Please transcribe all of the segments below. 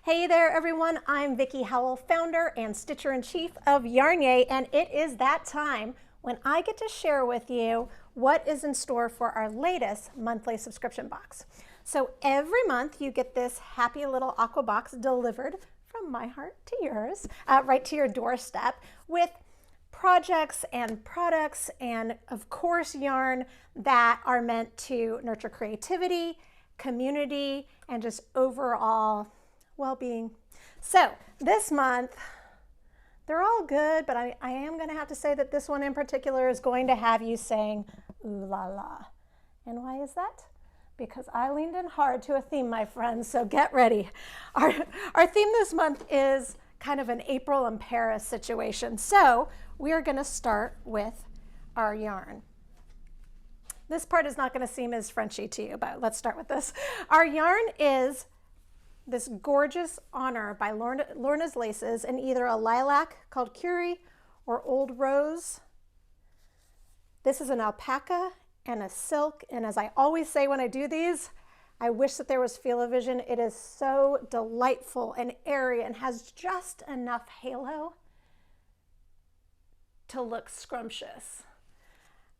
Hey there everyone, I'm Vicki Howell, founder and stitcher-in-chief of YarnYAY, and it is that time when I get to share with you what is in store for our latest monthly subscription box. So every month you get this happy little aqua box delivered from my heart to yours, right to your doorstep with projects and products and of course yarn that are meant to nurture creativity, community, and just overall well-being. So this month, they're all good, but I am going to have to say that this one in particular is going to have you saying, ooh la la. And why is that? Because I leaned in hard to a theme, my friends, so get ready. Our theme this month is kind of an April in Paris situation. So we are going to start with our yarn. This part is not going to seem as Frenchy to you, but let's start with this. Our yarn is this gorgeous honor by Lorna's Laces in either a lilac called Curie or Old Rose. This is an alpaca and a silk, and as I always say when I do these, I wish that there was feel-o-vision. It is so delightful and airy and has just enough halo to look scrumptious.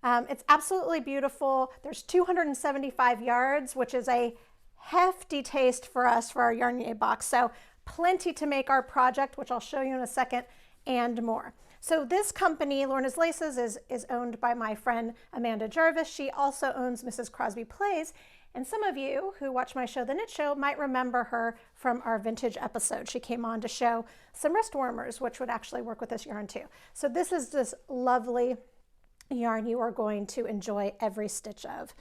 It's absolutely beautiful. There's 275 yards, which is a hefty taste for us for our YarnYAY box. So plenty to make our project, which I'll show you in a second, and more. So this company, Lorna's Laces, is owned by my friend Amanda Jarvis. She also owns Mrs. Crosby Plays. And some of you who watch my show, The Knit Show, might remember her from our vintage episode. She came on to show some wrist warmers, which would actually work with this yarn too. So this is this lovely yarn you are going to enjoy every stitch of.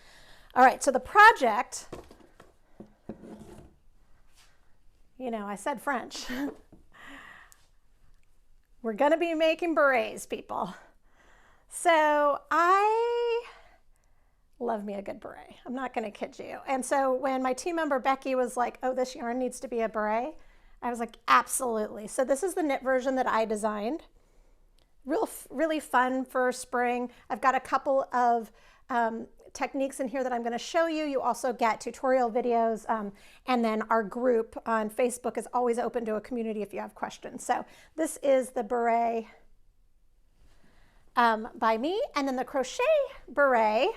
All right, so the project, you know, I said French. We're going to be making berets, people. So I love me a good beret. I'm not going to kid you. And so when my team member Becky was like, oh, this yarn needs to be a beret, I was like, absolutely. So this is the knit version that I designed. Really fun for spring. I've got a couple of techniques in here that I'm going to show you. You also get tutorial videos, and then our group on Facebook is always open to a community if you have questions. So this is the beret by me, and then the crochet beret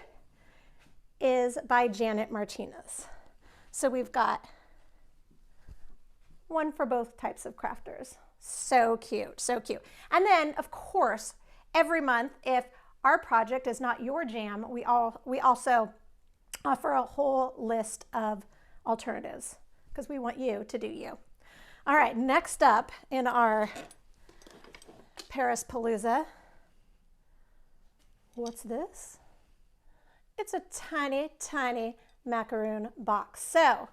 is by Janet Martinez. So we've got one for both types of crafters. So cute, so cute. And then, of course, every month, if our project is not your jam, we also offer a whole list of alternatives because we want you to do you. All right, next up in our Paris Palooza, what's this? It's a tiny, tiny macaroon box. So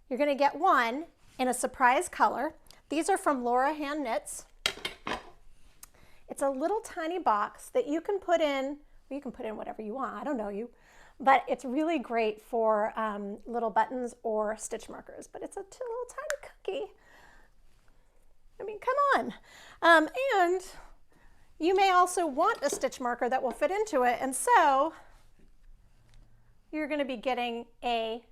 you're going to get one in a surprise color. These are from Laura Hand Knits. It's a little tiny box that you can put in, well, you can put in whatever you want, I don't know you, but it's really great for little buttons or stitch markers, but it's a little tiny cookie. I mean, come on. And you may also want a stitch marker that will fit into it, and so you're going to be getting a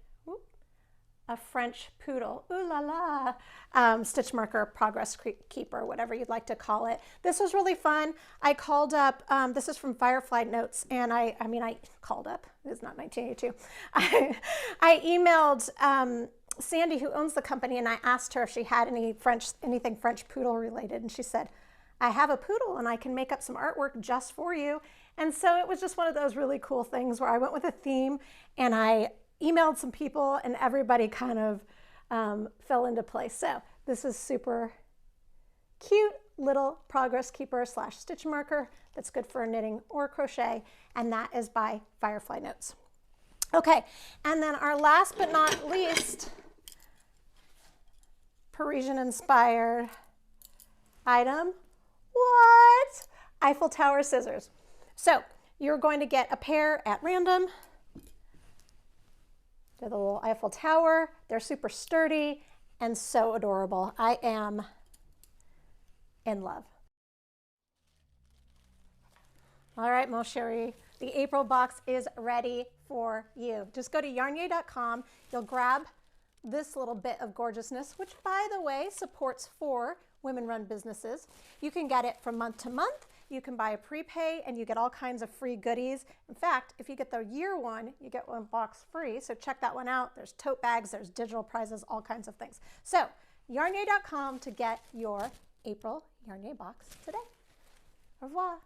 French poodle, ooh la la, stitch marker, progress keeper, whatever you'd like to call it. This was really fun. I called up, this is from Firefly Notes, and I called up, it's not 1982. I emailed Sandy, who owns the company, and I asked her if she had anything French poodle related, and she said, I have a poodle and I can make up some artwork just for you. And so it was just one of those really cool things where I went with a theme and I emailed some people and everybody kind of fell into place. So this is super cute little progress keeper / stitch marker that's good for knitting or crochet, and that is by Firefly Notes. Okay, and then our last but not least Parisian inspired item. What? Eiffel Tower scissors. So you're going to get a pair at random. They're the little Eiffel Tower. They're super sturdy and so adorable. I am in love. All right, mon chéri, the April box is ready for you. Just go to yarnyay.com. You'll grab this little bit of gorgeousness, which by the way supports 4 women-run businesses. You can get it from month to month. You can buy a prepay and you get all kinds of free goodies. In fact, if you get the year one, you get 1 box free. So check that one out. There's tote bags, there's digital prizes, all kinds of things. So YarnYAY.com to get your April YarnYAY box today. Au revoir.